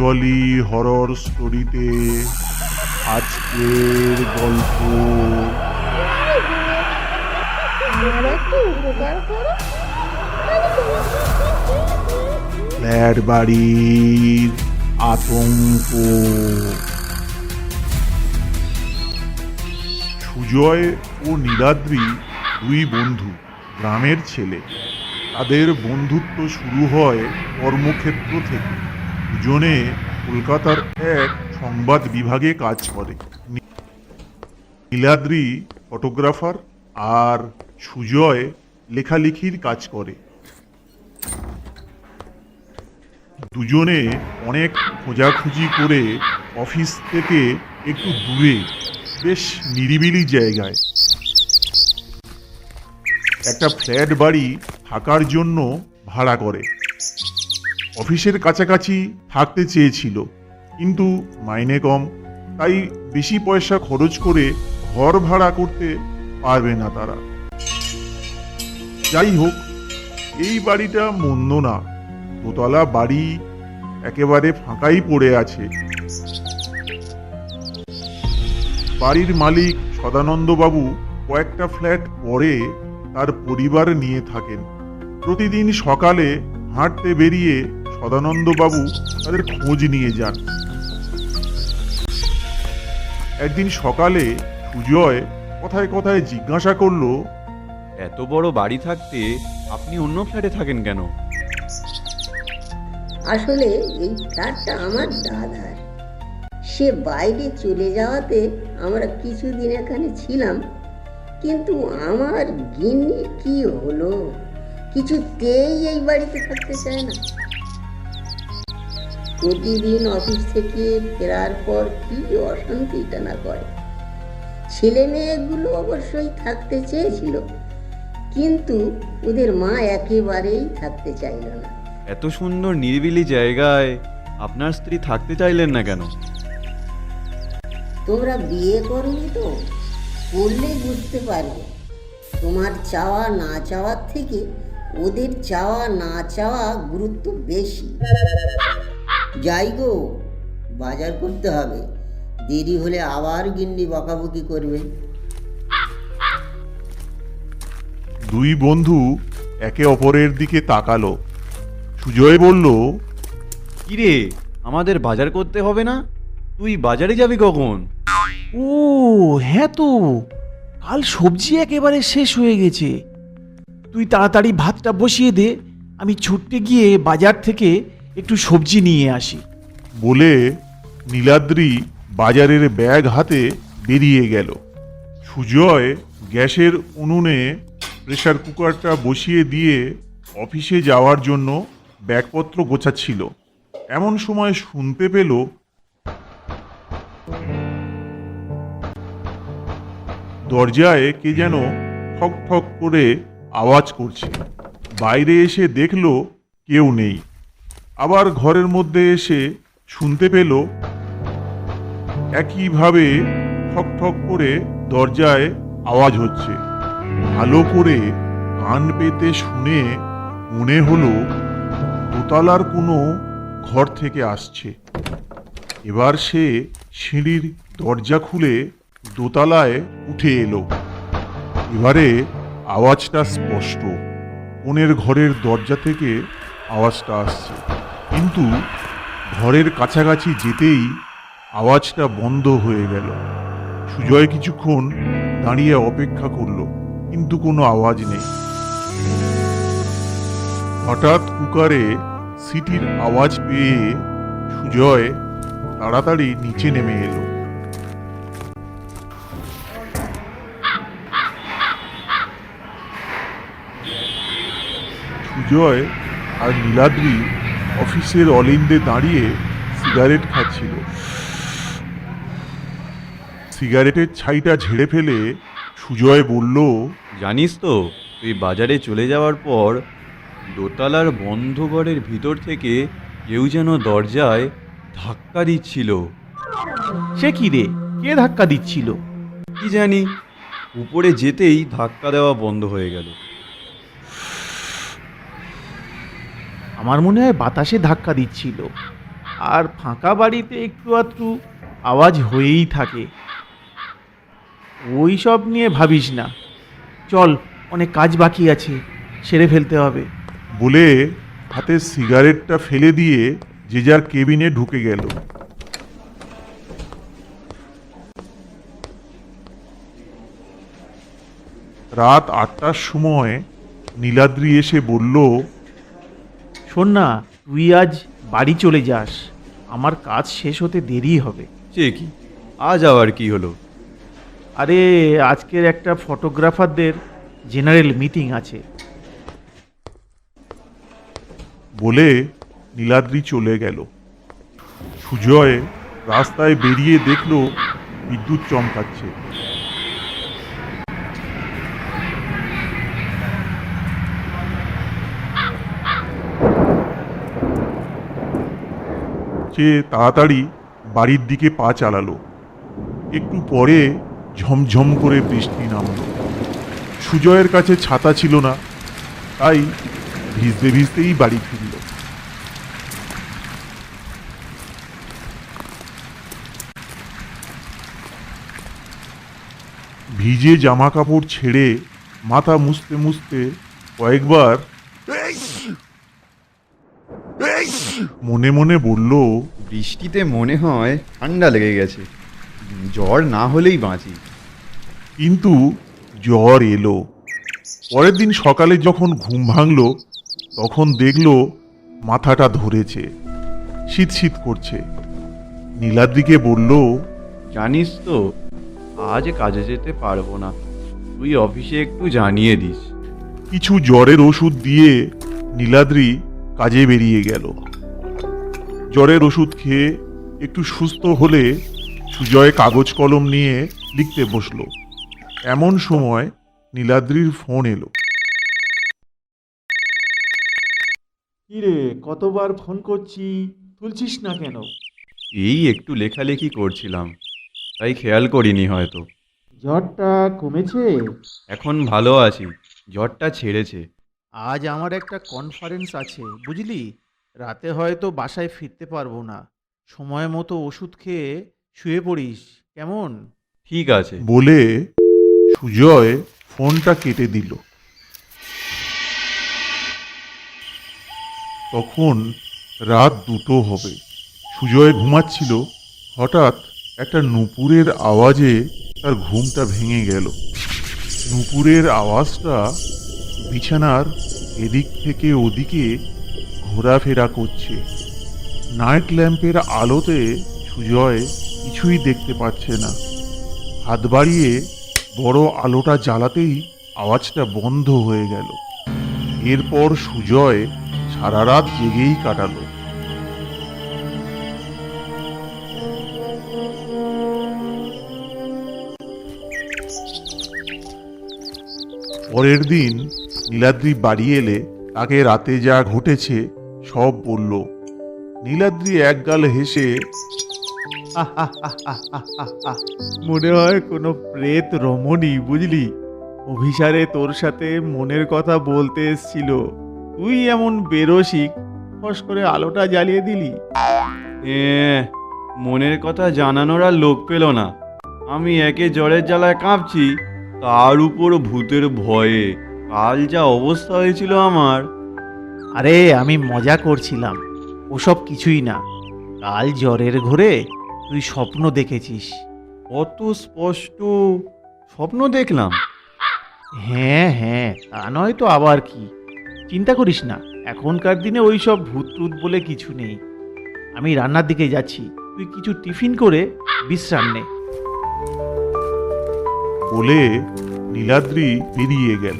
Bengali horror স্টোরিতে আজকের গল্প আমার একটু উপকার করো। ফ্ল্যাট বাড়ির আতঙ্ক। সুজয় ও নীলাদ্রি দুই বন্ধু, গ্রামের ছেলে। তাদের বন্ধুত্ব শুরু হয় কর্মক্ষেত্র থেকে। দুজনে কলকাতার এক সংবাদ বিভাগে কাজ করে। নীলাদ্রি ফটোগ্রাফার আর সুজয় লেখালেখির কাজ করে। দুজনে অনেক খোঁজাখুঁজি করে অফিস থেকে একটু দূরে বেশ নিরিবিলি জায়গায় একটা ফ্ল্যাট বাড়ি থাকার জন্য ভাড়া করে। অফিসের কাছাকাছি থাকতে চেয়েছিল, কিন্তু মাইনে কম, তাই বেশি পয়সা খরচ করে ঘর ভাড়া করতে পারবে না তারা। যাই হোক, এই বাড়িটা মন্দ না। দোতলা বাড়ি, একেবারে ফাঁকাই পড়ে আছে। বাড়ির মালিক সদানন্দবাবু কয়েকটা ফ্ল্যাট পরে তার পরিবার নিয়ে থাকেন। প্রতিদিন সকালে হাঁটতে বেরিয়ে সদানন্দবাবু তাদের খোঁজ নিয়ে যান। একদিন সকালে সুজয় কথায় কথায় জিজ্ঞাসা করলো, এত বড় বাড়ি থাকতে আপনি অন্য ফ্ল্যাটে থাকেন কেন? আসলে এই ফ্ল্যাটটা আমার দাদার। সে বাইরে চলে যাওয়াতে আমরা কিছুদিন এখানে ছিলাম, কিন্তু আমার গিন্নির কি হলো, কিছুতেই এই বাড়িতে থাকতে চায় না। প্রতিদিন অফিস থেকে ফেরার পর কি অশান্তিটা না করে। ছেলে মেয়েগুলো অবশ্যই থাকতে চেয়েছিল, কিন্তু ওদের মা একেবারেই থাকতে চাইল না। এত সুন্দর নিরিবিলি জায়গায় আপনার স্ত্রী থাকতে চাইলেন না কেন? তোমরা বিয়ে করনি তো, করলেই বুঝতে পারবে। তোমার চাওয়া না চাওয়ার থেকে ওদের চাওয়া না চাওয়া গুরুত্ব বেশি। যাই গো, বাজার করতে হবে, দেরি হলে আবার গিন্নি বকাবকি করবে। দুই বন্ধু একে অপরের দিকে তাকালো। সুজয় বলল, কিরে, আমাদের বাজার করতে হবে না? তুই বাজারে যাবি কখন? ও হ্যাঁ, তো কাল সবজি একেবারে শেষ হয়ে গেছে। তুই তাড়াতাড়ি ভাতটা বসিয়ে দে, আমি ছুটতে গিয়ে বাজার থেকে একটু সবজি নিয়ে আসি। বলে নীলাদ্রি বাজারের ব্যাগ হাতে বেরিয়ে গেল। সুজয় গ্যাসের উনুনে প্রেসার কুকারটা বসিয়ে দিয়ে অফিসে যাওয়ার জন্য ব্যাগপত্র গোছাচ্ছিল। এমন সময় শুনতে পেল দরজায় কে যেন ঠক ঠক করে আওয়াজ করছে। বাইরে এসে দেখল কেউ নেই। আবার ঘরের মধ্যে এসে শুনতে পেল একইভাবে ঠক ঠক করে দরজায় আওয়াজ হচ্ছে। ভালো করে কান পেতে শুনে মনে হলো দোতলার কোনো ঘর থেকে আসছে। এবার সে সিঁড়ির দরজা খুলে দোতলায় উঠে এলো। এবারে আওয়াজটা স্পষ্ট, কোণের ঘরের দরজা থেকে আওয়াজটা আসছে, কিন্তু ঘরের কাছাকাছি যেতেই আওয়াজটা বন্ধ হয়ে গেল। সুজয় কিছুক্ষণ দাঁড়িয়ে অপেক্ষা করলো, কিন্তু কোনো আওয়াজ নেই। হঠাৎ কুকারে সিটির আওয়াজ পেয়ে সুজয় তাড়াতাড়ি নিচে নেমে এলো। সুজয় আর নীলাদ্রি অফিসের অলিন্দে দাঁড়িয়ে সিগারেট খাচ্ছিল। সিগারেটের ছাইটা ঝেড়ে ফেলে সুজয় বলল, জানিস তো, তুই বাজারে চলে যাওয়ার পর দোতলার বন্ধ ঘরের ভিতর থেকে কেউ যেন দরজায় ধাক্কা দিচ্ছিল। সে কি রে, কে ধাক্কা দিচ্ছিল? কি জানি, উপরে যেতেই ধাক্কা দেওয়া বন্ধ হয়ে গেল। আমার মনে হয় বাতাসে ধাক্কা দিচ্ছিল। আর ফাঁকা বাড়িতে একটু আধটু আওয়াজ হয়েই থাকে। ওই সব নিয়ে ভাবিস না, চল, অনেক কাজ বাকি আছে, সেরে ফেলতে হবে। বলে হাতে সিগারেটটা ফেলে দিয়ে যে যার কেবিনে ঢুকে গেল। রাত 8টার সময় নীলাদ্রি এসে বলল, শোন না, তুই আজ বাড়ি চলে যাস, আমার কাজ শেষ হতে দেরি হবে। সে কি, আজ আবার কি হলো? আরে আজকের একটা ফটোগ্রাফারদের জেনারেল মিটিং আছে। বলে নীলাদ্রি চলে গেল। সুজয় রাস্তায় বেরিয়ে দেখল বিদ্যুৎ চমকাচ্ছে। সে তাড়াতাড়ি বাড়ির দিকে পা চালালো। একটু পরে ঝমঝম করে বৃষ্টি নামলো। সুজয়ের কাছে ছাতা ছিল না, তাই ভিজতে ভিজতেই বাড়ি ফিরল। ভিজে জামা কাপড় ছেড়ে মাথা মুছতে মুছতে কয়েকবার মনে মনে বলল, বৃষ্টিতে মনে হয় ঠান্ডা লেগে গেছে, জ্বর না হলেই বাঁচি। কিন্তু জ্বর এলো। পরের দিন সকালে যখন ঘুম ভাঙলো তখন দেখলো মাথাটা ধরেছে, শীত শীত করছে। নীলাদ্রিকে বলল, জানিস তো, আজ কাজে যেতে পারবো না, তুই অফিসে একটু জানিয়ে দিস। কিছু জ্বরের ওষুধ দিয়ে নীলাদ্রি কাজে বেরিয়ে গেল। জ্বরের ওষুধ খেয়ে একটু সুস্থ হলে সুজয় কাগজ কলম নিয়ে লিখতে বসলো। এমন সময় নীলাদ্রির ফোন এলো। কিরে, কতবার ফোন করছি, তুলছিস না কেন? এই একটু লেখালেখি করছিলাম, তাই খেয়াল করিনি হয়তো। জ্বরটা কমেছে? এখন ভালো আছি, জ্বরটা ছেড়েছে। আজ আমার একটা কনফারেন্স আছে, বুঝলি, রাতে হয়তো বাসায় ফিরতে পারবো না। সময় মতো ওষুধ খেয়ে শুয়ে পড়িস, কেমন? ঠিক আছে। বলে সুজয় ফোনটা কেটে দিল। তখন রাত 2টো হবে। সুজয় ঘুমাচ্ছিল, হঠাৎ একটা নুপুরের আওয়াজে তার ঘুমটা ভেঙে গেল। নুপুরের আওয়াজটা বিছানার এদিক থেকে ওদিকে ঘোরাফেরা করছে। নাইট ল্যাম্পের আলোতে সুজয় কিছুই দেখতে পাচ্ছে না। হাত বাড়িয়ে বড় আলোটা জ্বালাতেই আওয়াজটা বন্ধ হয়ে গেল। এরপর সুজয় সারা রাত জেগেই কাটালো। পরের দিন নীলাদ্রি বাড়ি এলে তাকে রাতে যা ঘটেছে সব বলল। নীলাদ্রি একগাল হেসে, মনে হয় কোনো প্রেত রমণী, বুঝলি, অভিসারে তোর সাথে মনের কথা বলতে এসছিল। তুই এমন বেরসিক, ফস করে আলোটা জ্বালিয়ে দিলি। মনের কথা জানানোর আর লোক পেল না। আমি একে জ্বরের জ্বালায় কাঁপছি, তার উপর ভূতের ভয়ে কাল যা অবস্থা হয়েছিল আমার। আরে আমি মজা করছিলাম, ওসব কিছুই না। কাল জ্বরের ঘোরে তুই স্বপ্ন দেখেছিস। কত স্পষ্ট স্বপ্ন দেখলাম। হ্যাঁ হ্যাঁ, তা নয় তো আবার কি। চিন্তা করিস না, এখনকার দিনে ওই সব ভূত টুত বলে কিছু নেই। আমি রান্নার দিকে যাচ্ছি, তুই কিছু টিফিন করে বিশ্রাম নে। বলে নীলাদ্রি বেরিয়ে গেল।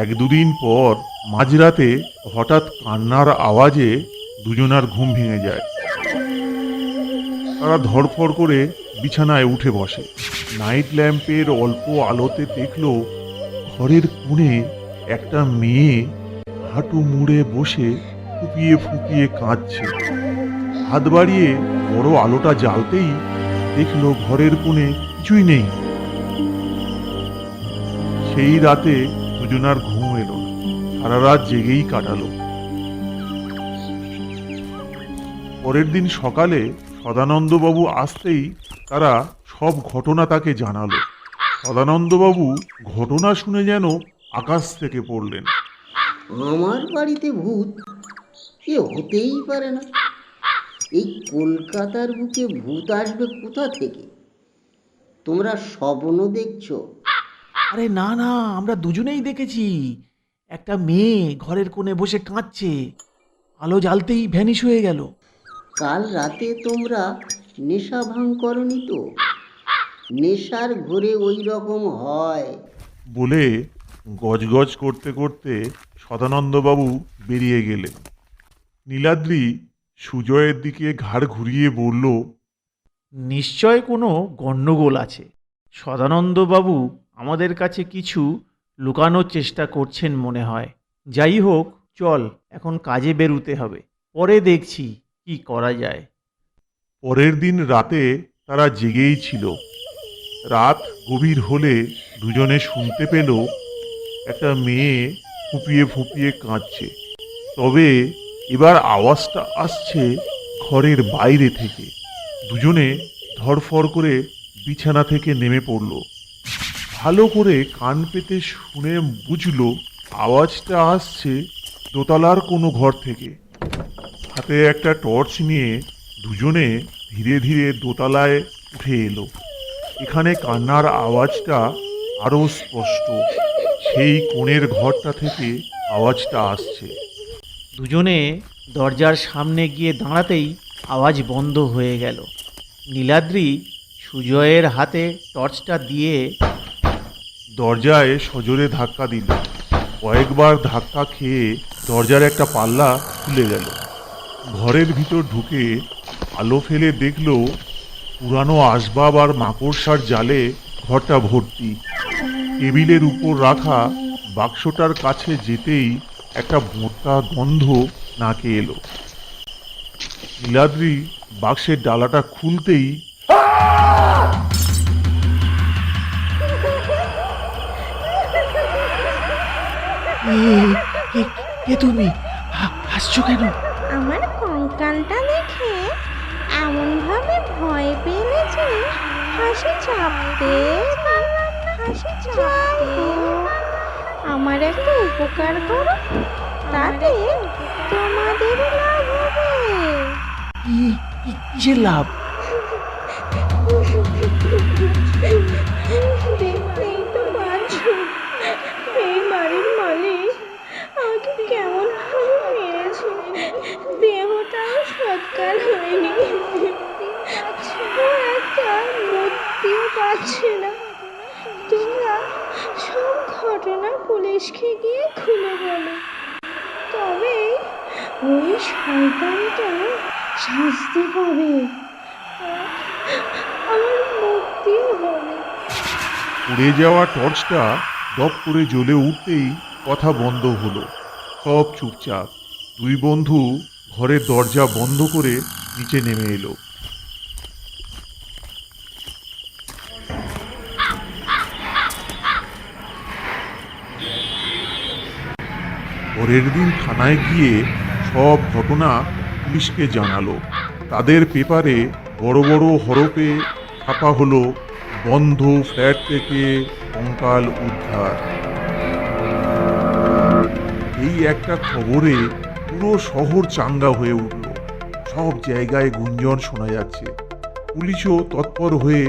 এক দুদিন পর মাঝরাতে হঠাৎ কান্নার আওয়াজে দুজনার ঘুম ভেঙে যায়। তারা ধড়ফড় করে বিছানায় উঠে বসে। নাইট ল্যাম্পের অল্প আলোতে দেখলো ঘরের কোণে একটা মেয়ে হাঁটু মুড়ে বসে ফুপিয়ে ফুপিয়ে কাঁদছে। হাত বাড়িয়ে বড় আলোটা জ্বালতেই দেখলো ঘরের কোণে কিছুই নেই। সেই রাতে দুজনার ঘুম এলো না। সারা রাত জেগেই কাটালো। পরের দিন সকালে সদানন্দবাবু আসতেই তারা সব ঘটনা তাকে জানালো। সদানন্দবাবু ঘটনা শুনে যেন আকাশ থেকে পড়লেন। আমার বাড়িতে ভূত? এ হতেই পারে না। এই কলকাতার বুকে ভূত আসবে কোথা থেকে? তোমরা স্বপ্ন দেখছো? আরে না না, আমরা দুজনেই দেখেছি। একটা মেয়ে ঘরের কোণে বসে কাঁদছে, আলো জ্বালতেই ভ্যানিশ হয়ে গেল। কাল রাতে তোমরা নেশা ভাঙ করনি তো? নেশার ঘোরে ওই রকম হয়। বলে গজগজ করতে করতে সদানন্দবাবু বেরিয়ে গেলেন। নীলাদ্রি সুজয়ের দিকে ঘাড় ঘুরিয়ে বলল, নিশ্চয় কোনো গণ্ডগোল আছে। সদানন্দবাবু আমাদের কাছে কিছু লুকানোর চেষ্টা করছেন মনে হয়। যাই হোক, চল এখন কাজে বেরুতে হবে, পরে দেখছি কি করা যায়। পরের দিন রাতে তারা জেগেই ছিল। রাত গভীর হলে দুজনে শুনতে পেল একটা মেয়ে ফুঁপিয়ে ফুঁপিয়ে কাঁদছে। তবে এবার আওয়াজটা আসছে ঘরের বাইরে থেকে। দুজনে ধড়ফড় করে বিছানা থেকে নেমে পড়ল। ভালো করে কান পেতে শুনে বুঝলো আওয়াজটা আসছে দোতলার কোনো ঘর থেকে। হাতে একটা টর্চ নিয়ে দুজনে ধীরে ধীরে দোতলায় উঠে এলো। এখানে কান্নার আওয়াজটা আরো স্পষ্ট। সেই কোণের ঘরটা থেকে আওয়াজটা আসছে। দুজনে দরজার সামনে গিয়ে দাঁড়াতেই আওয়াজ বন্ধ হয়ে গেল। নীলাদ্রি সুজয়ের হাতে টর্চটা দিয়ে দরজায় সজোরে ধাক্কা দিল। কয়েকবার ধাক্কা খেয়ে দরজার একটা পাল্লা খুলে গেল। ঘরের ভিতর ঢুকে আলো ফেলে দেখলো পুরানো আসবাব আর মাকড়সার জালে ঘরটা ভর্তি। টেবিলের উপর রাখা বাক্সটার কাছে যেতেই একটা মোটা গন্ধ নাকে এলো। নীলাদ্রি বাক্সের ডালাটা খুলতেই কে তুমি? হাসছো কেন? আমার কঙ্কালটা দেখে এমন ভাবে ভয় পেলে যে হাসি চাপতে আমার একটা উপকার করো, তাতে তোমাদের লাভ হবে। কিসের লাভ? দেখতেই তো পাচ্ছো, এই বাড়ির মালিক আমাকে কেমন ভাবে মেরেছে। দেহটাও সৎকার হয়নি, ও একটা মুক্তিও পাচ্ছে না। তোমরা সব ঘটনা পুলিশকে গিয়ে খুলে বলো, তবে ওই শয়তানটা শাস্তি পাবে, আমার মুক্তিও হবে। উড়ে যাওয়া টর্চটা দপ করে জ্বলে উঠতেই কথা বন্ধ হলো। সব চুপচাপ। দুই বন্ধু ঘরের দরজা বন্ধ করে নিচে নেমে এলো। পরের দিন থানায় গিয়ে সব ঘটনা পুলিশকে জানালো। তাদের পেপারে বড় বড় হরফে ছাপা হলো, বন্ধ ফ্ল্যাট থেকে কঙ্কাল উদ্ধার। এই একটা খবরে পুরো শহর চাঙ্গা হয়ে উঠল। সব জায়গায় গুঞ্জন শোনা যাচ্ছে। পুলিশও তৎপর হয়ে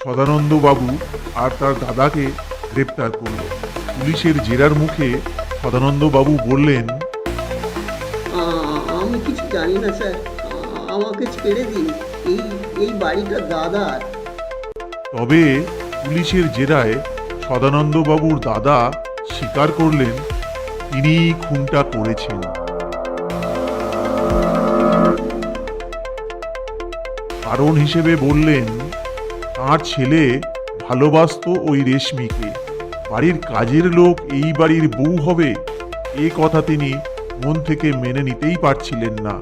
সদানন্দবাবু আর তার দাদাকে গ্রেপ্তার করল। পুলিশের জেরার মুখে সদানন্দবাবু বললেন, আমি কিছু জানি না স্যার, আমাকে ছেড়ে দিন। এই বাড়িটা দাদার। তবে পুলিশের জেরায় সদানন্দবাবুর দাদা স্বীকার করলেন তিনি খুনটা করেছেন। কারণ হিসেবে বললেন তার ছেলে ভালোবাসতো ওই রেশমিকে। বাড়ির কাজের লোক এই বাড়ির বউ হবে, এ কথা তিনি মন থেকে মেনে নিতেই পারছিলেন না।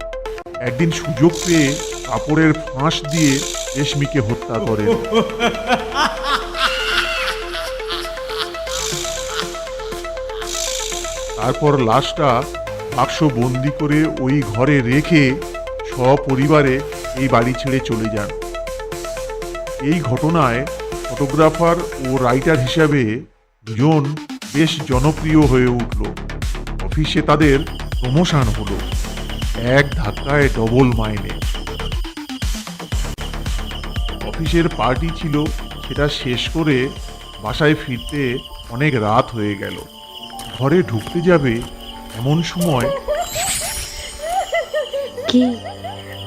একদিন সুযোগ পেয়ে কাপড়ের ফাঁস দিয়ে রেশমিকে হত্যা করেন। তারপর লাশটা বাক্স বন্দি করে ওই ঘরে রেখে সপরিবারে এই বাড়ি ছেড়ে চলে যান। এই ঘটনায় ফটোগ্রাফার ও রাইটার হিসাবে দুজন বেশ জনপ্রিয় হয়ে উঠল। অফিসে তাদের প্রমোশন হলো, এক ধাক্কায় ডবল মাইনে। অফিসের পার্টি ছিল, সেটা শেষ করে বাসায় ফিরতে অনেক রাত হয়ে গেল। ঘরে ঢুকতে যাবে এমন সময় কি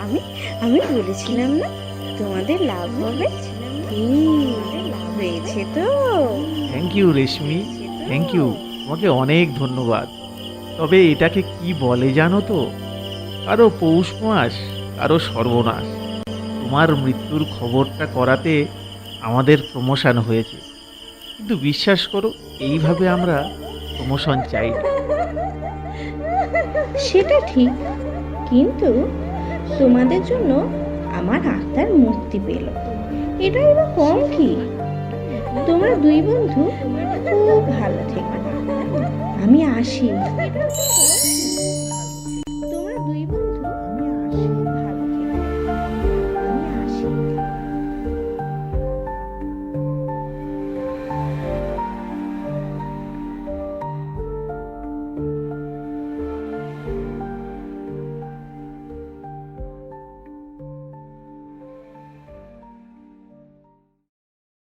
আমি আমি বলেছিলাম না তোমাদের লাভ হবে? কি লাভ হয়েছে তো? Thank you Reshmi, thank you, তোমাকে অনেক ধন্যবাদ। তবে এটাকে কি বলে জানো তো? কারো পৌষ মাস, কারো সর্বনাশ। তোমার মৃত্যুর খবরটা করাতে আমাদের প্রমোশন হয়েছে, কিন্তু বিশ্বাস করো এইভাবে আমরা প্রমোশন চাই না। সেটা ঠিক, কিন্তু তোমাদের জন্য আমার আত্মার মুক্তি পেল, এটাই বা কম কি? তোমরা দুই বন্ধু খুব ভালো থেকো, আমি আসি। তোমরা দুই বন্ধু